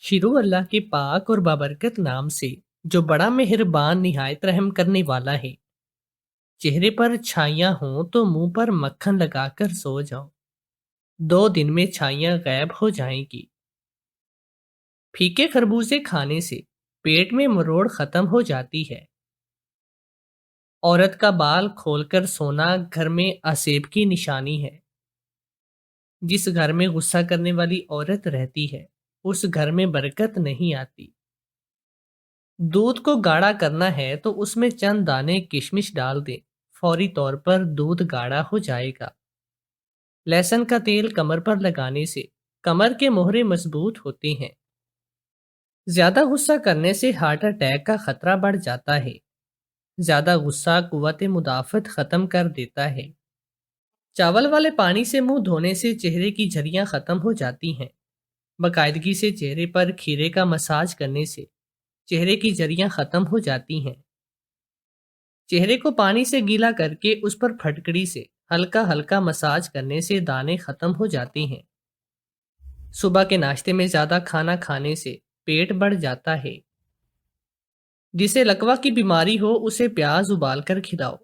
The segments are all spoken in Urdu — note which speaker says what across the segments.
Speaker 1: شروع اللہ کے پاک اور بابرکت نام سے جو بڑا مہربان نہایت رحم کرنے والا ہے۔ چہرے پر چھائیاں ہوں تو منہ پر مکھن لگا کر سو جاؤ، 2 دن میں چھائیاں غائب ہو جائیں گی۔ پھیکے خربوزے کھانے سے پیٹ میں مروڑ ختم ہو جاتی ہے۔ عورت کا بال کھول کر سونا گھر میں عصیب کی نشانی ہے۔ جس گھر میں غصہ کرنے والی عورت رہتی ہے اس گھر میں برکت نہیں آتی۔ دودھ کو گاڑھا کرنا ہے تو اس میں چند دانے کشمش ڈال دیں، فوری طور پر دودھ گاڑھا ہو جائے گا۔ لہسن کا تیل کمر پر لگانے سے کمر کے مہرے مضبوط ہوتے ہیں۔ زیادہ غصہ کرنے سے ہارٹ اٹیک کا خطرہ بڑھ جاتا ہے۔ زیادہ غصہ قوت مدافعت ختم کر دیتا ہے۔ چاول والے پانی سے منہ دھونے سے چہرے کی جھریاں ختم ہو جاتی ہیں۔ باقاعدگی سے چہرے پر کھیرے کا مساج کرنے سے چہرے کی جھریاں ختم ہو جاتی ہیں۔ چہرے کو پانی سے گیلا کر کے اس پر پھٹکڑی سے ہلکا ہلکا مساج کرنے سے دانے ختم ہو جاتے ہیں۔ صبح کے ناشتے میں زیادہ کھانا کھانے سے پیٹ بڑھ جاتا ہے۔ جسے لکوہ کی بیماری ہو اسے پیاز ابال کر کھلاؤ۔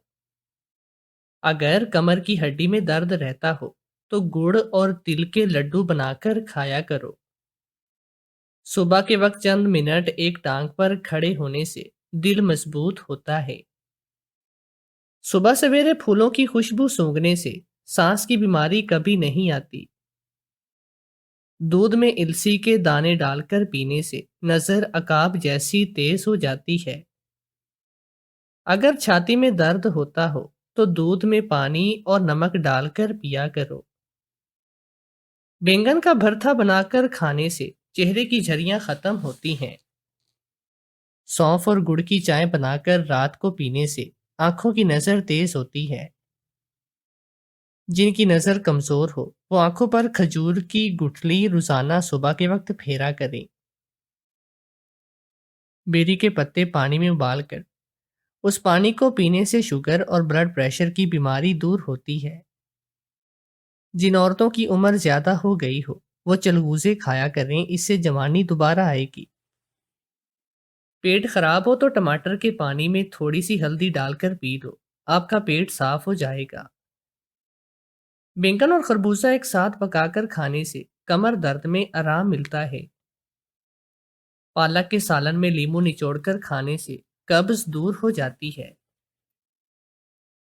Speaker 1: اگر کمر کی ہڈی میں درد رہتا ہو تو گڑ اور تل کے لڈو بنا کر کھایا کرو۔ صبح کے وقت چند منٹ ایک ٹانگ پر کھڑے ہونے سے دل مضبوط ہوتا ہے۔ صبح سویرے پھولوں کی خوشبو سونگھنے سے سانس کی بیماری کبھی نہیں آتی۔ دودھ میں السی کے دانے ڈال کر پینے سے نظر عقاب جیسی تیز ہو جاتی ہے۔ اگر چھاتی میں درد ہوتا ہو تو دودھ میں پانی اور نمک ڈال کر پیا کرو۔ بینگن کا بھرتا بنا کر کھانے سے چہرے کی جھریاں ختم ہوتی ہیں۔ سونف اور گڑ کی چائے بنا کر رات کو پینے سے آنکھوں کی نظر تیز ہوتی ہے۔ جن کی نظر کمزور ہو وہ آنکھوں پر کھجور کی گٹھلی روزانہ صبح کے وقت پھیرا کریں۔ بیری کے پتے پانی میں ابال کر اس پانی کو پینے سے شوگر اور بلڈ پریشر کی بیماری دور ہوتی ہے۔ جن عورتوں کی عمر زیادہ ہو گئی ہو وہ چلغوزے کھایا کریں، اس سے جوانی دوبارہ آئے گی۔ پیٹ خراب ہو تو ٹماٹر کے پانی میں تھوڑی سی ہلدی ڈال کر پی لو، آپ کا پیٹ صاف ہو جائے گا۔ بینگن اور خربوزہ ایک ساتھ پکا کر کھانے سے کمر درد میں آرام ملتا ہے۔ پالک کے سالن میں لیموں نچوڑ کر کھانے سے قبض دور ہو جاتی ہے۔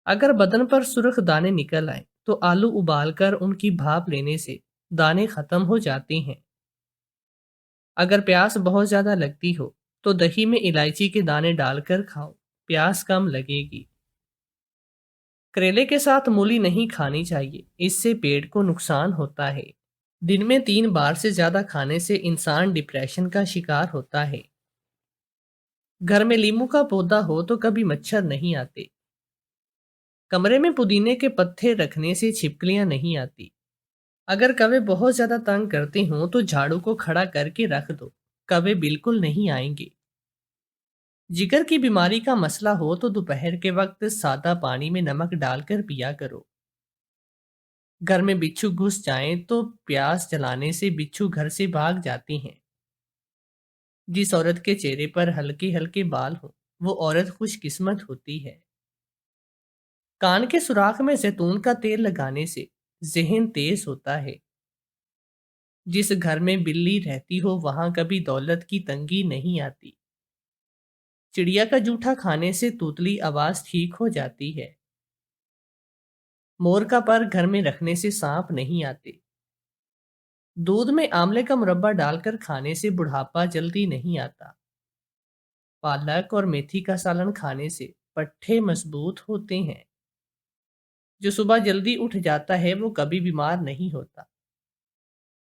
Speaker 1: اگر بدن پر سرخ دانے نکل آئیں تو آلو ابال کر ان کی بھاپ لینے سے دانے ختم ہو جاتے ہیں۔ اگر پیاس بہت زیادہ لگتی ہو تو دہی میں الائچی کے دانے ڈال کر کھاؤ، پیاس کم لگے گی۔ کریلے کے ساتھ مولی نہیں کھانی چاہیے، اس سے پیٹ کو نقصان ہوتا ہے۔ دن میں 3 بار سے زیادہ کھانے سے انسان ڈپریشن کا شکار ہوتا ہے۔ گھر میں لیموں کا پودا ہو تو کبھی مچھر نہیں آتے۔ کمرے میں پودینے کے پتے رکھنے سے چھپکلیاں نہیں آتی۔ اگر کوے بہت زیادہ تنگ کرتے ہوں تو جھاڑو کو کھڑا کر کے رکھ دو، کوے بالکل نہیں آئیں گے۔ جگر کی بیماری کا مسئلہ ہو تو دوپہر کے وقت سادہ پانی میں نمک ڈال کر پیا کرو۔ گھر میں بچھو گھس جائیں تو پیاس جلانے سے بچھو گھر سے بھاگ جاتی ہیں۔ جس عورت کے چہرے پر ہلکے ہلکے بال ہوں وہ عورت خوش قسمت ہوتی ہے۔ کان کے سوراخ میں زیتون کا تیل لگانے سے ذہن تیز ہوتا ہے۔ جس گھر میں بلی رہتی ہو وہاں کبھی دولت کی تنگی نہیں آتی۔ چڑیا کا جوٹھا کھانے سے توتلی آواز ٹھیک ہو جاتی ہے۔ مور کا پر گھر میں رکھنے سے سانپ نہیں آتے۔ دودھ میں آملے کا مربع ڈال کر کھانے سے بڑھاپا جلدی نہیں آتا۔ پالک اور میتھی کا سالن کھانے سے پٹھے مضبوط ہوتے ہیں۔ جو صبح جلدی اٹھ جاتا ہے وہ کبھی بیمار نہیں ہوتا۔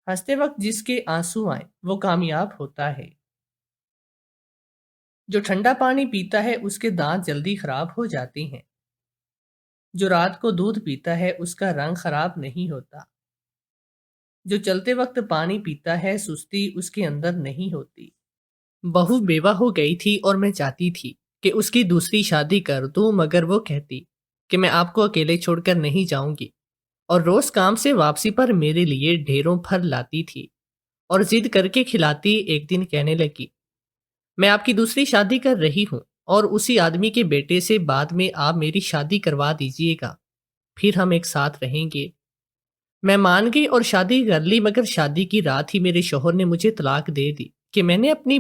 Speaker 1: ہنستے وقت جس کے آنسو آئیں وہ کامیاب ہوتا ہے۔ جو ٹھنڈا پانی پیتا ہے اس کے دانت جلدی خراب ہو جاتے ہیں۔ جو رات کو دودھ پیتا ہے اس کا رنگ خراب نہیں ہوتا۔ جو چلتے وقت پانی پیتا ہے سستی اس کے اندر نہیں ہوتی۔ بہو بیوہ ہو گئی تھی اور میں چاہتی تھی کہ اس کی دوسری شادی کر دوں، مگر وہ کہتی کہ میں آپ کو اکیلے چھوڑ کر نہیں جاؤں گی، اور روز کام سے واپسی پر میرے لیے ڈھیروں پھل لاتی تھی اور ضد کر کے کھلاتی ایک دن کہنے لگی، میں آپ کی دوسری شادی کر رہی ہوں اور اسی آدمی کے بیٹے سے بعد میں آپ میری شادی کروا دیجئے گا، پھر ہم ایک ساتھ رہیں گے۔ میں مان گئی اور شادی کر لی، مگر شادی کی رات ہی میرے شوہر نے مجھے طلاق دے دی کہ میں نے اپنی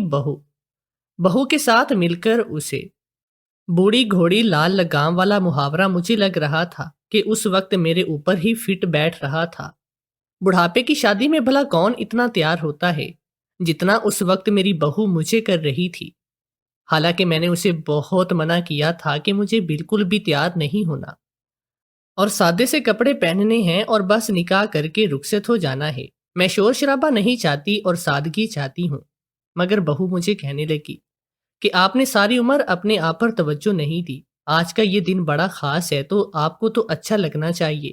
Speaker 1: بہو کے ساتھ مل کر اسے۔ بوڑھی گھوڑی لال لگام والا محاورہ مجھے لگ رہا تھا کہ اس وقت میرے اوپر ہی فٹ بیٹھ رہا تھا۔ بڑھاپے کی شادی میں بھلا کون اتنا تیار ہوتا ہے جتنا اس وقت میری بہو مجھے کر رہی تھی، حالانکہ میں نے اسے بہت منع کیا تھا کہ مجھے بالکل بھی تیار نہیں ہونا اور سادے سے کپڑے پہننے ہیں اور بس نکاح کر کے رخصت ہو جانا ہے۔ میں شور شرابہ نہیں چاہتی اور سادگی چاہتی ہوں۔ مگر بہو مجھے کہنے لگی کہ آپ نے ساری عمر اپنے آپ پر توجہ نہیں دی، آج کا یہ دن بڑا خاص ہے تو آپ کو تو اچھا لگنا چاہیے۔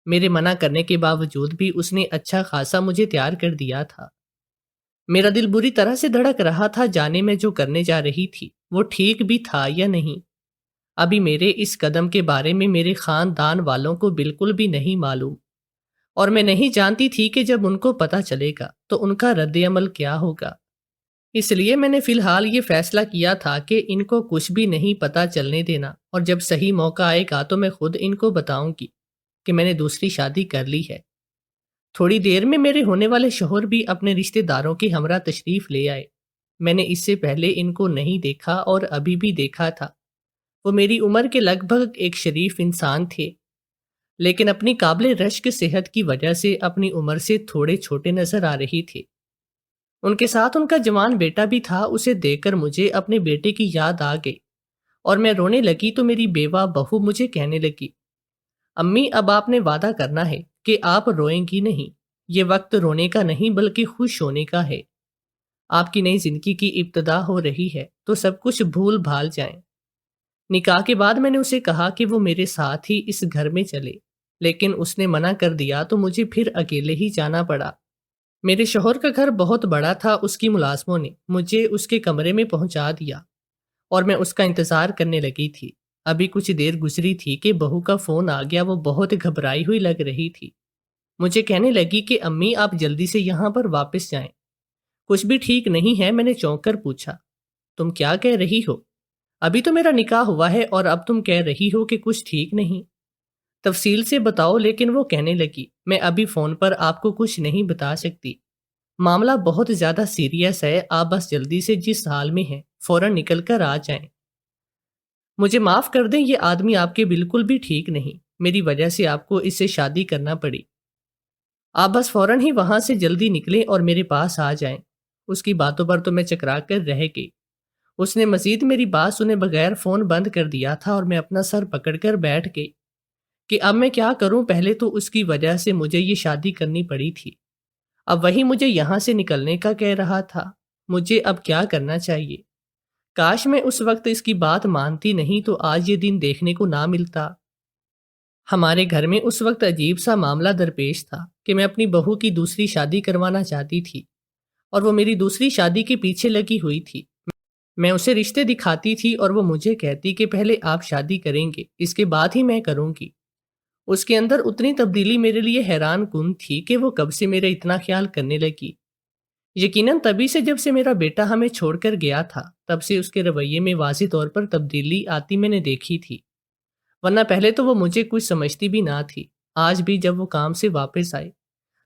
Speaker 1: میرے منع کرنے کے باوجود بھی اس نے اچھا خاصا مجھے تیار کر دیا تھا۔ میرا دل بری طرح سے دھڑک رہا تھا، جانے میں جو کرنے جا رہی تھی وہ ٹھیک بھی تھا یا نہیں۔ ابھی میرے اس قدم کے بارے میں میرے خاندان والوں کو بالکل بھی نہیں معلوم، اور میں نہیں جانتی تھی کہ جب ان کو پتہ چلے گا تو ان کا رد عمل کیا ہوگا۔ اس لیے میں نے فی الحال یہ فیصلہ کیا تھا کہ ان کو کچھ بھی نہیں پتہ چلنے دینا، اور جب صحیح موقع آئے گا تو میں خود ان کو بتاؤں گی کہ میں نے دوسری شادی کر لی ہے۔ تھوڑی دیر میں میرے ہونے والے شوہر بھی اپنے رشتہ داروں کے ہمراہ تشریف لے آئے۔ میں نے اس سے پہلے ان کو نہیں دیکھا اور ابھی بھی دیکھا تھا۔ وہ میری عمر کے لگ بھگ ایک شریف انسان تھے، لیکن اپنی قابل رشک صحت کی وجہ سے اپنی عمر سے تھوڑے چھوٹے نظر آ رہی تھے۔ ان کے ساتھ ان کا جوان بیٹا بھی تھا۔ اسے دیکھ کر مجھے اپنے بیٹے کی یاد آ گئی اور میں رونے لگی تو میری بیوہ بہو مجھے کہنے لگی، امی اب آپ نے وعدہ کرنا ہے کہ آپ روئیں گی نہیں، یہ وقت رونے کا نہیں بلکہ خوش ہونے کا ہے۔ آپ کی نئی زندگی کی ابتدا ہو رہی ہے تو سب کچھ بھول بھال جائیں۔ نکاح کے بعد میں نے اسے کہا کہ وہ میرے ساتھ ہی اس گھر میں چلے، لیکن اس نے منع کر دیا تو مجھے پھر اکیلے ہی جانا پڑا۔ میرے شوہر کا گھر بہت بڑا تھا، اس کی ملازموں نے مجھے اس کے کمرے میں پہنچا دیا اور میں اس کا انتظار کرنے لگی تھی۔ ابھی کچھ دیر گزری تھی کہ بہو کا فون آ گیا۔ وہ بہت گھبرائی ہوئی لگ رہی تھی، مجھے کہنے لگی کہ امی آپ جلدی سے یہاں پر واپس جائیں، کچھ بھی ٹھیک نہیں ہے۔ میں نے چونک کر پوچھا، تم کیا کہہ رہی ہو؟ ابھی تو میرا نکاح ہوا ہے اور اب تم کہہ رہی ہو کہ کچھ ٹھیک نہیں؟ تفصیل سے بتاؤ۔ لیکن وہ کہنے لگی، میں ابھی فون پر آپ کو کچھ نہیں بتا سکتی، معاملہ بہت زیادہ سیریس ہے، آپ بس جلدی سے جس حال میں ہیں فوراً نکل کر آ جائیں۔ مجھے معاف کر دیں، یہ آدمی آپ کے بالکل بھی ٹھیک نہیں، میری وجہ سے آپ کو اس سے شادی کرنا پڑی۔ آپ بس فوراً ہی وہاں سے جلدی نکلیں اور میرے پاس آ جائیں۔ اس کی باتوں پر تو میں چکرا کر رہ گئی۔ اس نے مزید میری بات سنے بغیر فون بند کر دیا تھا اور میں اپنا سر پکڑ کر بیٹھ گئی کہ اب میں کیا کروں۔ پہلے تو اس کی وجہ سے مجھے یہ شادی کرنی پڑی تھی، اب وہی مجھے یہاں سے نکلنے کا کہہ رہا تھا۔ مجھے اب کیا کرنا چاہیے؟ کاش میں اس وقت اس کی بات مانتی نہیں تو آج یہ دن دیکھنے کو نہ ملتا۔ ہمارے گھر میں اس وقت عجیب سا معاملہ درپیش تھا کہ میں اپنی بہو کی دوسری شادی کروانا چاہتی تھی اور وہ میری دوسری شادی کے پیچھے لگی ہوئی تھی۔ میں اسے رشتے دکھاتی تھی اور وہ مجھے کہتی کہ پہلے آپ شادی کریں گے، اس کے بعد ہی میں کروں گی۔ اس کے اندر اتنی تبدیلی میرے لیے حیران کن تھی کہ وہ کب سے میرا اتنا خیال کرنے لگی۔ یقیناً تبھی سے جب سے میرا بیٹا ہمیں چھوڑ کر گیا تھا، تب سے اس کے رویے میں واضح طور پر تبدیلی آتی میں نے دیکھی تھی، ورنہ پہلے تو وہ مجھے کچھ سمجھتی بھی نہ تھی۔ آج بھی جب وہ کام سے واپس آئے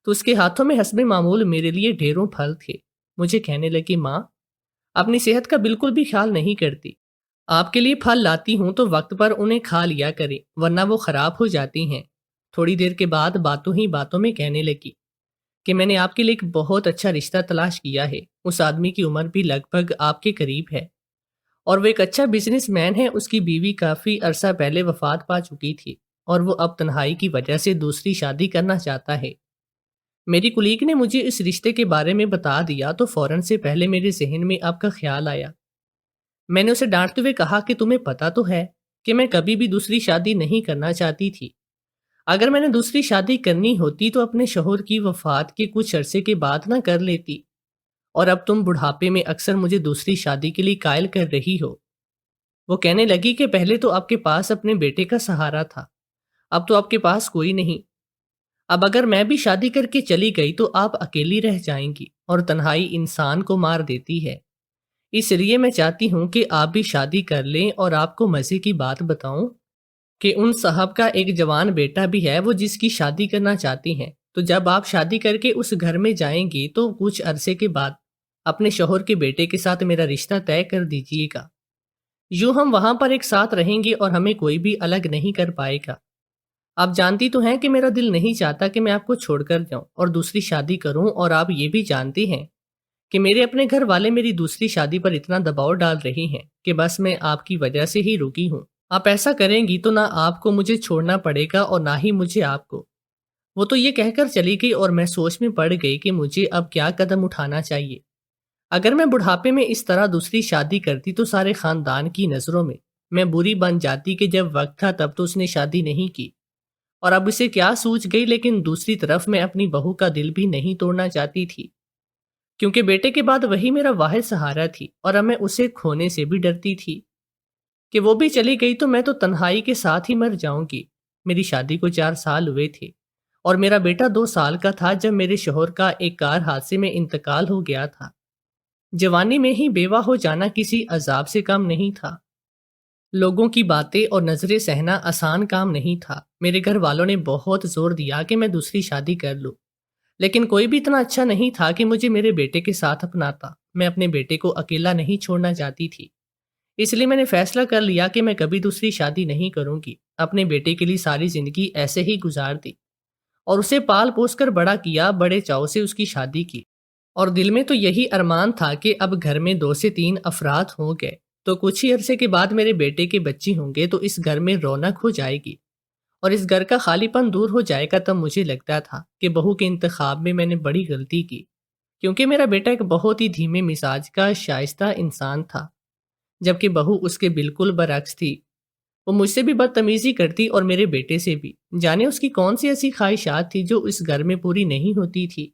Speaker 1: تو اس کے ہاتھوں میں حسب معمول میرے لیے ڈھیروں پھل تھے۔ مجھے کہنے لگی، ماں اپنی صحت کا بالکل بھی خیال نہیں کرتی، آپ کے لیے پھل لاتی ہوں تو وقت پر انہیں کھا لیا کریں ورنہ وہ خراب ہو جاتی ہیں۔ تھوڑی دیر کے بعد باتوں ہی باتوں میں کہنے لگی کہ میں نے آپ کے لیے ایک بہت اچھا رشتہ تلاش کیا ہے۔ اس آدمی کی عمر بھی لگ بھگ آپ کے قریب ہے اور وہ ایک اچھا بزنس مین ہے۔ اس کی بیوی کافی عرصہ پہلے وفات پا چکی تھی اور وہ اب تنہائی کی وجہ سے دوسری شادی کرنا چاہتا ہے۔ میری کلیگ نے مجھے اس رشتے کے بارے میں بتا دیا تو فوراً سے پہلے میرے ذہن میں آپ کا خیال آیا۔ میں نے اسے ڈانٹتے ہوئے کہا کہ تمہیں پتا تو ہے کہ میں کبھی بھی دوسری شادی نہیں کرنا چاہتی تھی۔ اگر میں نے دوسری شادی کرنی ہوتی تو اپنے شوہر کی وفات کے کچھ عرصے کے بعد نہ کر لیتی، اور اب تم بڑھاپے میں اکثر مجھے دوسری شادی کے لیے قائل کر رہی ہو۔ وہ کہنے لگی کہ پہلے تو آپ کے پاس اپنے بیٹے کا سہارا تھا، اب تو آپ کے پاس کوئی نہیں۔ اب اگر میں بھی شادی کر کے چلی گئی تو آپ اکیلی رہ جائیں گی، اور تنہائی انسان کو مار دیتی ہے۔ اس لیے میں چاہتی ہوں کہ آپ بھی شادی کر لیں، اور آپ کو مزے کی بات بتاؤں کہ ان صاحب کا ایک جوان بیٹا بھی ہے، وہ جس کی شادی کرنا چاہتی ہیں۔ تو جب آپ شادی کر کے اس گھر میں جائیں گی تو کچھ عرصے کے بعد اپنے شوہر کے بیٹے کے ساتھ میرا رشتہ طے کر دیجیے گا۔ یوں ہم وہاں پر ایک ساتھ رہیں گے اور ہمیں کوئی بھی الگ نہیں کر پائے گا۔ آپ جانتی تو ہیں کہ میرا دل نہیں چاہتا کہ میں آپ کو چھوڑ کر جاؤں اور دوسری شادی کروں، اور آپ یہ بھی جانتی ہیں کہ میرے اپنے گھر والے میری دوسری شادی پر اتنا دباؤ ڈال رہے ہیں کہ بس میں آپ کی وجہ سے ہی رکی ہوں۔ آپ ایسا کریں گی تو نہ آپ کو مجھے چھوڑنا پڑے گا اور نہ ہی مجھے آپ کو۔ وہ تو یہ کہہ کر چلی گئی اور میں سوچ میں پڑ گئی کہ مجھے اب کیا قدم اٹھانا چاہیے۔ اگر میں بڑھاپے میں اس طرح دوسری شادی کرتی تو سارے خاندان کی نظروں میں بری بن جاتی کہ جب وقت تھا تب تو اس نے شادی نہیں کی، اور اب اسے کیا سوچ گئی۔ لیکن دوسری طرف میں اپنی بہو کا دل بھی نہیں توڑنا چاہتی تھی، کیونکہ بیٹے کے بعد وہی میرا واحد سہارا تھی، اور اب میں اسے کھونے سے بھی ڈرتی تھی کہ وہ بھی چلی گئی تو میں تو تنہائی کے ساتھ ہی مر جاؤں گی۔ میری شادی کو 4 سال ہوئے تھے اور میرا بیٹا 2 سال کا تھا جب میرے شوہر کا ایک کار حادثے میں انتقال ہو گیا تھا۔ جوانی میں ہی بیوہ ہو جانا کسی عذاب سے کم نہیں تھا۔ لوگوں کی باتیں اور نظریں سہنا آسان کام نہیں تھا۔ میرے گھر والوں نے بہت زور دیا کہ میں دوسری شادی کر لوں، لیکن کوئی بھی اتنا اچھا نہیں تھا کہ مجھے میرے بیٹے کے ساتھ اپناتا۔ میں اپنے بیٹے کو اکیلا نہیں چھوڑنا چاہتی تھی، اس لیے میں نے فیصلہ کر لیا کہ میں کبھی دوسری شادی نہیں کروں گی۔ اپنے بیٹے کے لیے ساری زندگی ایسے ہی گزار دی اور اسے پال پوس کر بڑا کیا، بڑے چاؤ سے اس کی شادی کی، اور دل میں تو یہی ارمان تھا کہ اب گھر میں 2 سے 3 افراد ہوں گے تو کچھ ہی عرصے کے بعد میرے بیٹے کے بچے ہوں گے تو اس گھر میں رونق ہو جائے گی اور اس گھر کا خالی پن دور ہو جائے گا۔ تب مجھے لگتا تھا کہ بہو کے انتخاب میں نے بڑی غلطی کی، کیونکہ میرا بیٹا ایک بہت ہی دھیمے مزاج کا شائستہ انسان تھا، جبکہ بہو اس کے بالکل برعکس تھی۔ وہ مجھ سے بھی بدتمیزی کرتی اور میرے بیٹے سے بھی۔ جانے اس کی کون سی ایسی خواہشات تھی جو اس گھر میں پوری نہیں ہوتی تھی۔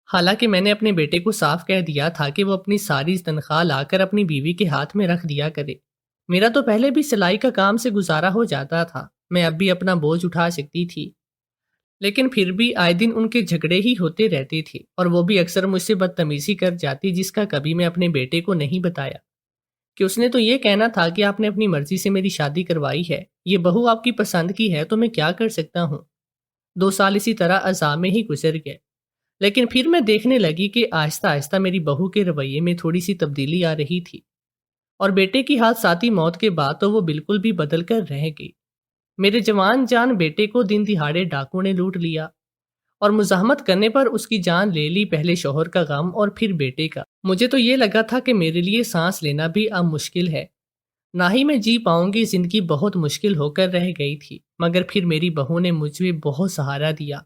Speaker 1: حالانکہ میں نے اپنے بیٹے کو صاف کہہ دیا تھا کہ وہ اپنی ساری تنخواہ لا کر اپنی بیوی کے ہاتھ میں رکھ دیا کرے۔ میرا تو پہلے بھی سلائی کا کام سے گزارا ہو جاتا تھا، میں اب بھی اپنا بوجھ اٹھا سکتی تھی، لیکن پھر بھی آئے دن ان کے جھگڑے ہی ہوتے رہتے تھے، اور وہ بھی اکثر مجھ سے بدتمیزی کر جاتی، جس کا کبھی میں اپنے بیٹے کو نہیں بتایا کہ اس نے تو یہ کہنا تھا کہ آپ نے اپنی مرضی سے میری شادی کروائی ہے، یہ بہو آپ کی پسند کی ہے تو میں کیا کر سکتا ہوں۔ 2 سال اسی طرح عذاب میں ہی گزر گئے، لیکن پھر میں دیکھنے لگی کہ آہستہ آہستہ میری بہو کے رویے میں تھوڑی سی تبدیلی آ رہی تھی، اور بیٹے کی حادثاتی موت کے بعد تو وہ بالکل بھی بدل کر رہ گئی۔ میرے جوان جان بیٹے کو دن دہاڑے ڈاکو نے لوٹ لیا، اور مزاحمت کرنے پر اس کی جان لے لی، پہلے شوہر کا غم اور پھر بیٹے کا۔ مجھے تو یہ لگا تھا کہ میرے لیے سانس لینا بھی اب مشکل ہے، نہ ہی میں جی پاؤں گی، زندگی بہت مشکل ہو کر رہ گئی تھی۔ مگر پھر میری بہو نے مجھے بہت سہارا دیا،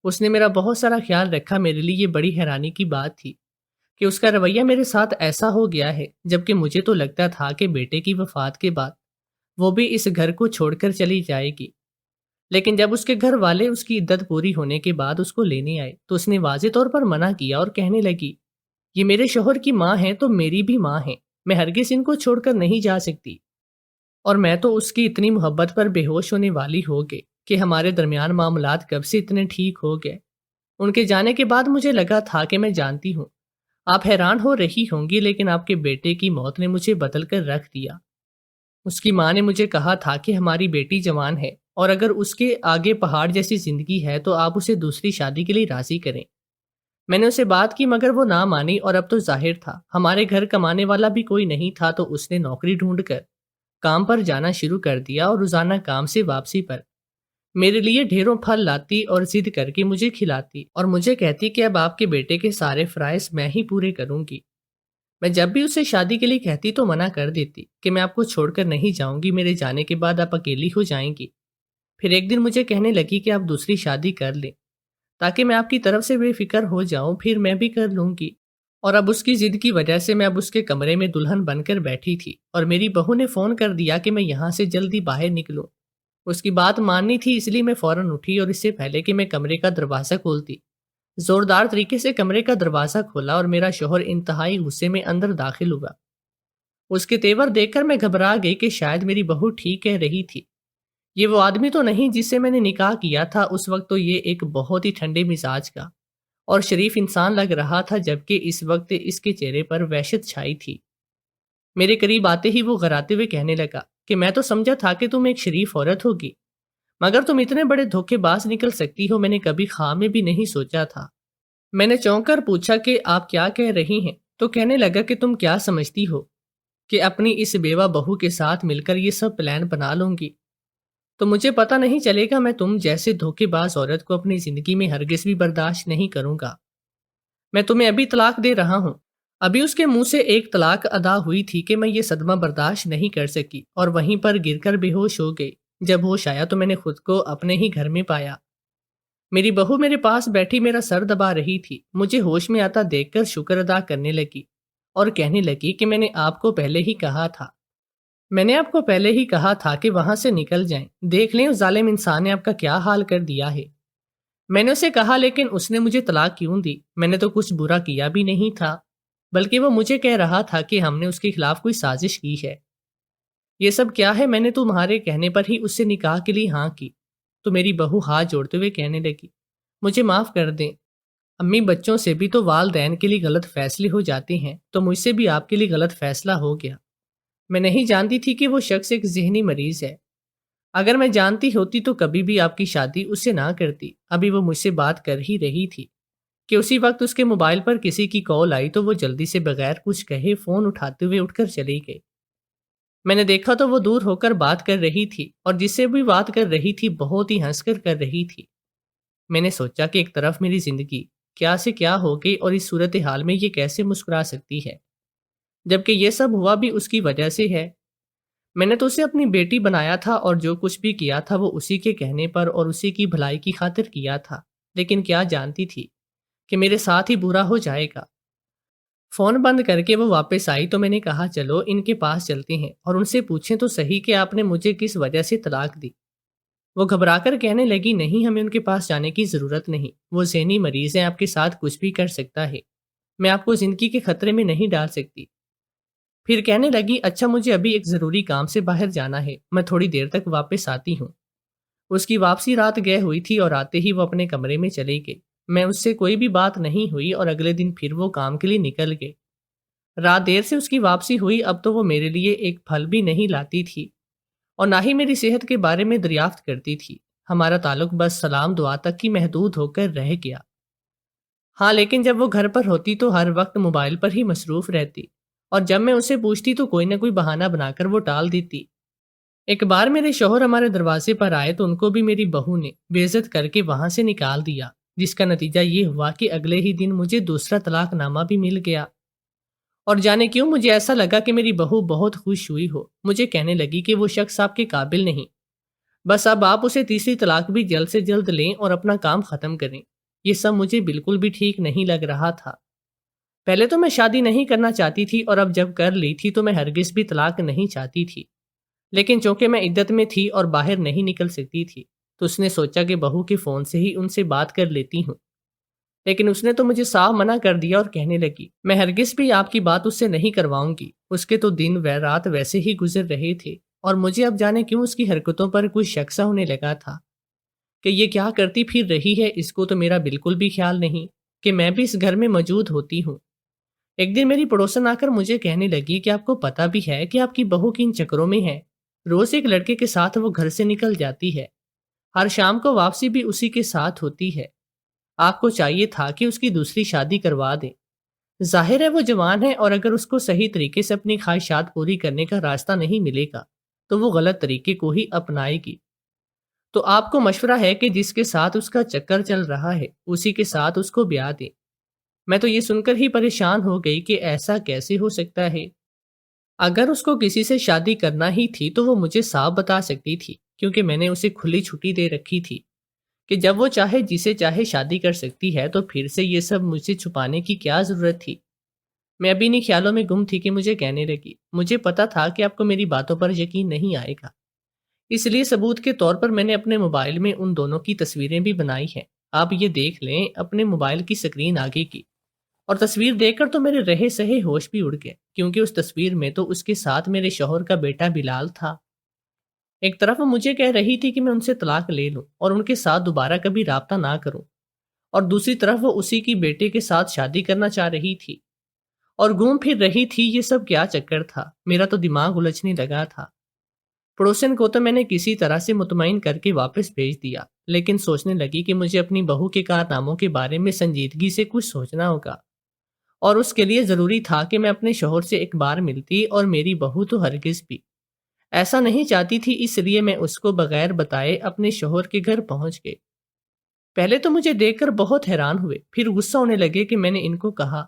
Speaker 1: اس نے میرا بہت سارا خیال رکھا۔ میرے لیے یہ بڑی حیرانی کی بات تھی کہ اس کا رویہ میرے ساتھ ایسا ہو گیا ہے، جبکہ مجھے تو لگتا تھا کہ بیٹے کی وفات کے بعد وہ بھی اس گھر کو چھوڑ کر چلی جائے گی۔ لیکن جب اس کے گھر والے اس کی عدت پوری ہونے کے بعد اس کو لینے آئے تو اس نے واضح طور پر منع کیا اور کہنے لگی، یہ میرے شوہر کی ماں ہیں تو میری بھی ماں ہیں، میں ہرگز ان کو چھوڑ کر نہیں جا سکتی، اور میں تو اس کی اتنی محبت پر بے ہوش ہونے والی ہو گئی کہ ہمارے درمیان معاملات کب سے اتنے ٹھیک ہو گئے۔ ان کے جانے کے بعد مجھے لگا تھا کہ میں جانتی ہوں آپ حیران ہو رہی ہوں گی، لیکن آپ کے بیٹے کی موت نے مجھے بدل کر رکھ دیا۔ اس کی ماں نے مجھے کہا تھا کہ ہماری بیٹی جوان ہے اور اگر اس کے آگے پہاڑ جیسی زندگی ہے تو آپ اسے دوسری شادی کے لیے راضی کریں۔ میں نے اسے بات کی مگر وہ نہ مانی، اور اب تو ظاہر تھا ہمارے گھر کمانے والا بھی کوئی نہیں تھا، تو اس نے نوکری ڈھونڈ کر کام پر جانا شروع کر دیا، اور روزانہ کام سے واپسی پر میرے لیے ڈھیروں پھل لاتی اور ضد کر کے مجھے کھلاتی، اور مجھے کہتی کہ اب آپ کے بیٹے کے سارے فرائض میں ہی پورے کروں گی۔ میں جب بھی اسے شادی کے لیے کہتی تو منع کر دیتی کہ میں آپ کو چھوڑ کر نہیں جاؤں گی، میرے جانے کے بعد آپ اکیلی ہو جائیں گی۔ پھر ایک دن مجھے کہنے لگی کہ آپ دوسری شادی کر لیں تاکہ میں آپ کی طرف سے بے فکر ہو جاؤں، پھر میں بھی کر لوں گی۔ اور اب اس کی ضد کی وجہ سے میں اب اس کے کمرے میں دلہن بن کر بیٹھی تھی، اور میری بہو نے فون کر دیا کہ میں یہاں سے جلدی باہر نکلوں۔ اس کی بات ماننی تھی، اس لیے میں فوراً اٹھی اور اس سے پہلے کہ میں کمرے کا دروازہ کھولتی زوردار طریقے سے کمرے کا دروازہ کھولا، اور میرا شوہر انتہائی غصے میں اندر داخل ہوا۔ اس کے تیور دیکھ کر میں گھبرا گئی کہ شاید میری بہو ٹھیک کہہ رہی تھی یہ وہ آدمی تو نہیں جس سے میں نے نکاح کیا تھا، اس وقت تو یہ ایک بہت ہی ٹھنڈے مزاج کا اور شریف انسان لگ رہا تھا، جبکہ اس وقت اس کے چہرے پر وحشت چھائی تھی۔ میرے قریب آتے ہی وہ غراتے ہوئے کہنے لگا کہ میں تو سمجھا تھا کہ تم ایک شریف عورت ہوگی، مگر تم اتنے بڑے دھوکے باز نکل سکتی ہو، میں نے کبھی خواہ میں بھی نہیں سوچا تھا۔ میں نے چونک کر پوچھا کہ آپ کیا کہہ رہی ہیں، تو کہنے لگا کہ تم کیا سمجھتی ہو کہ اپنی اس بیوہ بہو کے ساتھ مل کر یہ سب پلان بنا لوں گی؟ تو مجھے پتہ نہیں چلے گا، میں تم جیسے دھوکے باز عورت کو اپنی زندگی میں ہرگز بھی برداشت نہیں کروں گا۔ میں تمہیں ابھی طلاق دے رہا ہوں۔ ابھی اس کے منہ سے ایک طلاق ادا ہوئی تھی کہ میں یہ صدمہ برداشت نہیں کر سکی اور وہیں پر گر کر بے ہوش ہو گئی۔ جب ہوش آیا تو میں نے خود کو اپنے ہی گھر میں پایا۔ میری بہو میرے پاس بیٹھی میرا سر دبا رہی تھی، مجھے ہوش میں آتا دیکھ کر شکر ادا کرنے لگی اور کہنے لگی کہ میں نے آپ کو پہلے ہی کہا تھا، میں نے آپ کو پہلے ہی کہا تھا کہ وہاں سے نکل جائیں، دیکھ لیں اس ظالم انسان نے آپ کا کیا حال کر دیا ہے۔ میں نے اسے کہا لیکن اس نے مجھے طلاق کیوں دی؟ میں نے تو کچھ برا کیا بھی نہیں تھا، بلکہ وہ مجھے کہہ رہا تھا کہ ہم نے اس کے خلاف کوئی سازش کی ہے۔ یہ سب کیا ہے؟ میں نے تمہارے کہنے پر ہی اس سے نکاح کے لیے ہاں کی۔ تو میری بہو ہاتھ جوڑتے ہوئے کہنے لگی، مجھے معاف کر دیں امی، بچوں سے بھی تو والدین کے لیے غلط فیصلے ہو جاتے ہیں، تو مجھ سے بھی آپ کے لیے غلط فیصلہ ہو گیا۔ میں نہیں جانتی تھی کہ وہ شخص ایک ذہنی مریض ہے۔ اگر میں جانتی ہوتی تو کبھی بھی آپ کی شادی اس سے نہ کرتی۔ ابھی وہ مجھ سے بات کر ہی رہی تھی کہ اسی وقت اس کے موبائل پر کسی کی کال آئی، تو وہ جلدی سے بغیر کچھ کہے فون اٹھاتے ہوئے اٹھ کر چلی گئی۔ میں نے دیکھا تو وہ دور ہو کر بات کر رہی تھی اور جس سے بھی بات کر رہی تھی بہت ہی ہنس کر رہی تھی۔ میں نے سوچا کہ ایک طرف میری زندگی کیا سے کیا ہو گئی اور اس صورتحال میں یہ کیسے مسکرا سکتی ہے، جبکہ یہ سب ہوا بھی اس کی وجہ سے ہے۔ میں نے تو اسے اپنی بیٹی بنایا تھا اور جو کچھ بھی کیا تھا وہ اسی کے کہنے پر اور اسی کی بھلائی کی خاطر کیا تھا، لیکن کیا جانتی تھی کہ میرے ساتھ ہی برا ہو جائے گا۔ فون بند کر کے وہ واپس آئی تو میں نے کہا چلو ان کے پاس چلتے ہیں اور ان سے پوچھیں تو صحیح کہ آپ نے مجھے کس وجہ سے طلاق دی۔ وہ گھبرا کر کہنے لگی، نہیں، ہمیں ان کے پاس جانے کی ضرورت نہیں، وہ ذہنی مریض ہیں، آپ کے ساتھ کچھ بھی کر سکتا ہے، میں آپ کو زندگی کے خطرے میں نہیں ڈال سکتی۔ پھر کہنے لگی، اچھا مجھے ابھی ایک ضروری کام سے باہر جانا ہے، میں تھوڑی دیر تک واپس آتی ہوں۔ اس کی واپسی رات گئے ہوئی تھی اور آتے ہی وہ اپنے کمرے میں چلی گئی۔ میں اس سے کوئی بھی بات نہیں ہوئی اور اگلے دن پھر وہ کام کے لیے نکل گئے۔ رات دیر سے اس کی واپسی ہوئی، اب تو وہ میرے لیے ایک پھل بھی نہیں لاتی تھی اور نہ ہی میری صحت کے بارے میں دریافت کرتی تھی۔ ہمارا تعلق بس سلام دعا تک ہی محدود ہو کر رہ گیا۔ ہاں، لیکن جب وہ گھر پر ہوتی تو ہر وقت موبائل پر ہی مصروف رہتی اور جب میں اسے پوچھتی تو کوئی نہ کوئی بہانہ بنا کر وہ ٹال دیتی۔ ایک بار میرے شوہر ہمارے دروازے پر آئے تو ان کو بھی میری بہو نے بے عزت کر کے وہاں سے نکال دیا، جس کا نتیجہ یہ ہوا کہ اگلے ہی دن مجھے دوسرا طلاق نامہ بھی مل گیا۔ اور جانے کیوں مجھے ایسا لگا کہ میری بہو بہت خوش ہوئی ہو، مجھے کہنے لگی کہ وہ شخص آپ کے قابل نہیں، بس اب آپ اسے تیسری طلاق بھی جلد سے جلد لیں اور اپنا کام ختم کریں۔ یہ سب مجھے بالکل بھی ٹھیک نہیں لگ رہا تھا۔ پہلے تو میں شادی نہیں کرنا چاہتی تھی اور اب جب کر لی تھی تو میں ہرگز بھی طلاق نہیں چاہتی تھی، لیکن چونکہ میں عدت میں تھی اور باہر نہیں نکل سکتی تھی تو اس نے سوچا کہ بہو کے فون سے ہی ان سے بات کر لیتی ہوں، لیکن اس نے تو مجھے صاف منع کر دیا اور کہنے لگی، میں ہرگز بھی آپ کی بات اس سے نہیں کرواؤں گی، اس کے تو دن و رات ویسے ہی گزر رہے تھے اور مجھے اب جانے کیوں اس کی حرکتوں پر کوئی شک سا ہونے لگا تھا کہ یہ کیا کرتی پھر رہی ہے، اس کو تو میرا بالکل بھی خیال نہیں کہ میں بھی اس گھر میں موجود ہوتی ہوں۔ ایک دن میری پڑوسن آ کر مجھے کہنے لگی کہ آپ کو پتہ بھی ہے کہ آپ کی بہو کن چکروں میں ہے، روز ایک لڑکے کے ساتھ وہ گھر سے نکل جاتی ہے، ہر شام کو واپسی بھی اسی کے ساتھ ہوتی ہے، آپ کو چاہیے تھا کہ اس کی دوسری شادی کروا دیں۔ ظاہر ہے وہ جوان ہے اور اگر اس کو صحیح طریقے سے اپنی خواہشات پوری کرنے کا راستہ نہیں ملے گا تو وہ غلط طریقے کو ہی اپنائے گی۔ تو آپ کو مشورہ ہے کہ جس کے ساتھ اس کا چکر چل رہا ہے اسی کے ساتھ اس کو بیاہ دیں۔ میں تو یہ سن کر ہی پریشان ہو گئی کہ ایسا کیسے ہو سکتا ہے۔ اگر اس کو کسی سے شادی کرنا ہی تھی تو وہ مجھے صاف بتا سکتی تھی، کیونکہ میں نے اسے کھلی چھٹی دے رکھی تھی کہ جب وہ چاہے جسے چاہے شادی کر سکتی ہے، تو پھر سے یہ سب مجھ سے چھپانے کی کیا ضرورت تھی۔ میں ابھی انہی خیالوں میں گم تھی کہ مجھے کہنے لگی، مجھے پتا تھا کہ آپ کو میری باتوں پر یقین نہیں آئے گا، اس لیے ثبوت کے طور پر میں نے اپنے موبائل میں ان دونوں کی تصویریں بھی بنائی ہیں، آپ یہ دیکھ لیں اپنے موبائل کی سکرین آگے کی۔ اور تصویر دیکھ کر تو میرے رہے سہے ہوش بھی اڑ گئے، کیونکہ اس تصویر میں تو اس کے ساتھ میرے شوہر کا بیٹا بلال تھا۔ ایک طرف وہ مجھے کہہ رہی تھی کہ میں ان سے طلاق لے لوں اور ان کے ساتھ دوبارہ کبھی رابطہ نہ کروں، اور دوسری طرف وہ اسی کی بیٹے کے ساتھ شادی کرنا چاہ رہی تھی اور گھوم پھر رہی تھی۔ یہ سب کیا چکر تھا؟ میرا تو دماغ الجھنے لگا تھا۔ پڑوسن کو تو میں نے کسی طرح سے مطمئن کر کے واپس بھیج دیا، لیکن سوچنے لگی کہ مجھے اپنی بہو کے کارناموں کے بارے میں سنجیدگی سے کچھ سوچنا ہوگا، اور اس کے لیے ضروری تھا کہ میں اپنے شوہر سے ایک بار ملتی، اور میری بہو تو ہرگز بھی ایسا نہیں چاہتی تھی۔ اس لیے میں اس کو بغیر بتائے اپنے شوہر کے گھر پہنچ گئی۔ پہلے تو مجھے دیکھ کر بہت حیران ہوئے، پھر غصہ ہونے لگے کہ میں نے ان کو کہا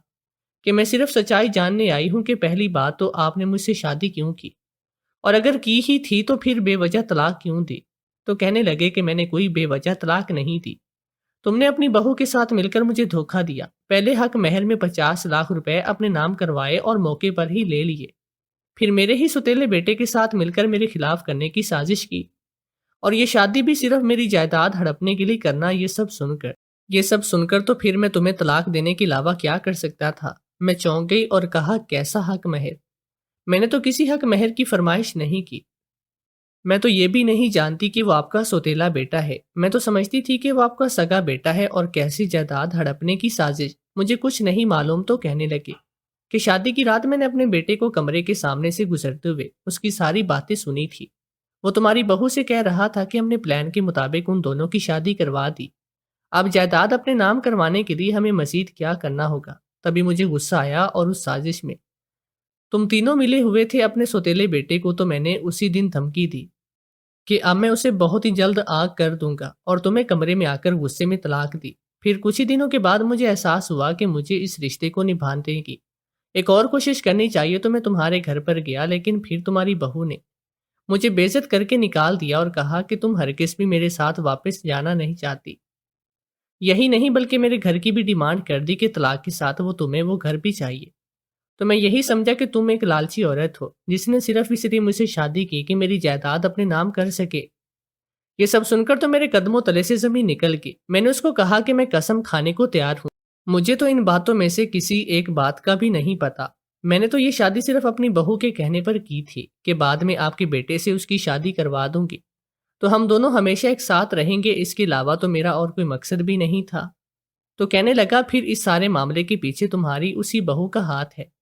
Speaker 1: کہ میں صرف سچائی جاننے آئی ہوں کہ پہلی بات تو آپ نے مجھ سے شادی کیوں کی، اور اگر کی ہی تھی تو پھر بے وجہ طلاق کیوں دی؟ تو کہنے لگے کہ میں نے کوئی بے وجہ طلاق نہیں دی، تم نے اپنی بہو کے ساتھ مل کر مجھے دھوکہ دیا۔ پہلے حق مہر میں 50 لاکھ روپے اپنے نام کروائے اور موقع پر ہی لے لیے، پھر میرے ہی سوتیلے بیٹے کے ساتھ مل کر میرے خلاف کرنے کی سازش کی، اور یہ شادی بھی صرف میری جائیداد ہڑپنے کے لیے کرنا۔ یہ سب سن کر تو پھر میں تمہیں طلاق دینے کے علاوہ کیا کر سکتا تھا؟ میں چونک گئی اور کہا، کیسا حق مہر؟ میں نے تو کسی حق مہر کی فرمائش نہیں کی۔ میں تو یہ بھی نہیں جانتی کہ وہ آپ کا سوتیلا بیٹا ہے۔ میں تو سمجھتی تھی کہ وہ آپ کا سگا بیٹا ہے، اور کیسی جائیداد ہڑپنے کی سازش مجھے کچھ نہیں معلوم۔ تو کہنے لگے کہ شادی کی رات میں نے اپنے بیٹے کو کمرے کے سامنے سے گزرتے ہوئے اس کی ساری باتیں سنی تھی۔ وہ تمہاری بہو سے کہہ رہا تھا کہ ہم نے پلان کے مطابق ان دونوں کی شادی کروا دی، اب جائیداد اپنے نام کروانے کے لیے ہمیں مزید کیا کرنا ہوگا۔ تبھی مجھے غصہ آیا، اور اس سازش میں تم تینوں ملے ہوئے تھے اپنے سوتیلے بیٹے کو، تو میں نے اسی دن دھمکی دی کہ اب میں اسے بہت ہی جلد آگ کر دوں گا، اور تمہیں کمرے میں آ کر غصے میں طلاق دی۔ پھر کچھ ہی دنوں کے بعد مجھے احساس ہوا کہ مجھے اس رشتے کو نبھانے کی ایک اور کوشش کرنی چاہیے، تو میں تمہارے گھر پر گیا، لیکن پھر تمہاری بہو نے مجھے بے عزت کر کے نکال دیا اور کہا کہ تم ہرگز بھی میرے ساتھ واپس جانا نہیں چاہتی۔ یہی نہیں بلکہ میرے گھر کی بھی ڈیمانڈ کر دی کہ طلاق کے ساتھ تمہیں وہ گھر بھی چاہیے۔ تو میں یہی سمجھا کہ تم ایک لالچی عورت ہو جس نے صرف اس لیے مجھ سے شادی کی کہ میری جائیداد اپنے نام کر سکے۔ یہ سب سن کر تو میرے قدموں تلے سے زمین نکل گئی۔ میں نے اس کو کہا کہ میں قسم کھانے کو تیار ہوں، مجھے تو ان باتوں میں سے کسی ایک بات کا بھی نہیں پتا۔ میں نے تو یہ شادی صرف اپنی بہو کے کہنے پر کی تھی کہ بعد میں آپ کے بیٹے سے اس کی شادی کروا دوں گی، تو ہم دونوں ہمیشہ ایک ساتھ رہیں گے۔ اس کے علاوہ تو میرا اور کوئی مقصد بھی نہیں تھا۔ تو کہنے لگا، پھر اس سارے معاملے کے پیچھے تمہاری اسی بہو کا ہاتھ ہے۔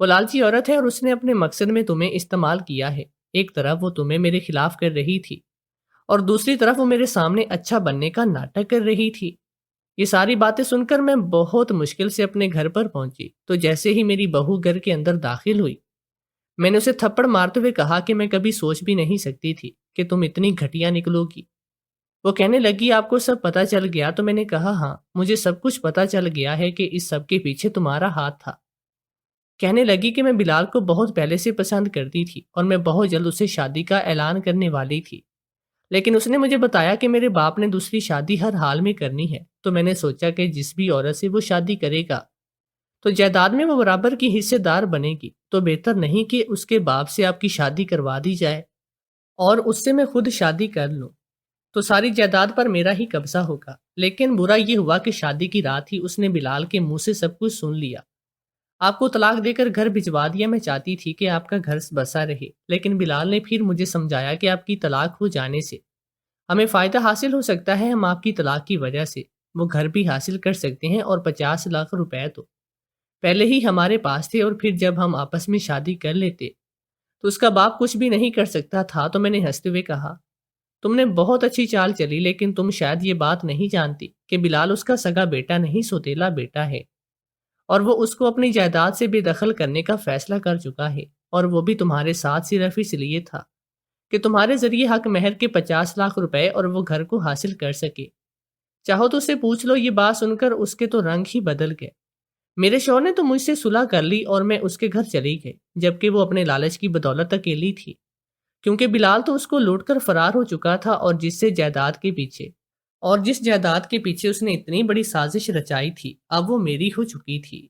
Speaker 1: وہ لالچی عورت ہے، اور اس نے اپنے مقصد میں تمہیں استعمال کیا ہے۔ ایک طرف وہ تمہیں میرے خلاف کر رہی تھی، اور دوسری طرف وہ میرے سامنے اچھا بننے کا ناٹک کر رہی تھی۔ یہ ساری باتیں سن کر میں بہت مشکل سے اپنے گھر پر پہنچی، تو جیسے ہی میری بہو گھر کے اندر داخل ہوئی، میں نے اسے تھپڑ مارتے ہوئے کہا کہ میں کبھی سوچ بھی نہیں سکتی تھی کہ تم اتنی گھٹیا نکلو گی۔ وہ کہنے لگی، آپ کو سب پتہ چل گیا؟ تو میں نے کہا، ہاں، مجھے سب کچھ پتہ چل گیا ہے کہ اس سب کے پیچھے تمہارا ہاتھ تھا۔ کہنے لگی کہ میں بلال کو بہت پہلے سے پسند کرتی تھی، اور میں بہت جلد اسے شادی کا اعلان کرنے والی تھی، لیکن اس نے مجھے بتایا کہ میرے باپ نے دوسری شادی ہر حال میں کرنی ہے۔ تو میں نے سوچا کہ جس بھی عورت سے وہ شادی کرے گا تو جائیداد میں وہ برابر کی حصے دار بنے گی، تو بہتر نہیں کہ اس کے باپ سے آپ کی شادی کروا دی جائے اور اس سے میں خود شادی کر لوں، تو ساری جائیداد پر میرا ہی قبضہ ہوگا۔ لیکن برا یہ ہوا کہ شادی کی رات ہی اس نے بلال کے منہ سے سب کچھ سن لیا۔ آپ کو طلاق دے کر گھر بھجوا دیا۔ میں چاہتی تھی کہ آپ کا گھر بسا رہے، لیکن بلال نے پھر مجھے سمجھایا کہ آپ کی طلاق ہو جانے سے ہمیں فائدہ حاصل ہو سکتا ہے، ہم آپ کی طلاق کی وجہ سے وہ گھر بھی حاصل کر سکتے ہیں، اور 50 لاکھ روپے تو پہلے ہی ہمارے پاس تھے، اور پھر جب ہم آپس میں شادی کر لیتے تو اس کا باپ کچھ بھی نہیں کر سکتا تھا۔ تو میں نے ہنستے ہوئے کہا، تم نے بہت اچھی چال چلی، لیکن تم شاید یہ بات نہیں جانتی کہ بلال اس کا سگا بیٹا نہیں، سوتیلا بیٹا ہے، اور وہ اس کو اپنی جائیداد سے بے دخل کرنے کا فیصلہ کر چکا ہے، اور وہ بھی تمہارے ساتھ صرف اس لیے تھا کہ تمہارے ذریعے حق مہر کے 50 لاکھ روپے اور وہ گھر کو حاصل کر سکے۔ چاہو تو اسے پوچھ لو۔ یہ بات سن کر اس کے تو رنگ ہی بدل گئے۔ میرے شوہر نے تو مجھ سے صلح کر لی، اور میں اس کے گھر چلی گئی، جبکہ وہ اپنے لالچ کی بدولت اکیلی تھی، کیونکہ بلال تو اس کو لوٹ کر فرار ہو چکا تھا، اور جس جائیداد کے پیچھے اس نے اتنی بڑی سازش رچائی تھی، اب وہ میری ہو چکی تھی۔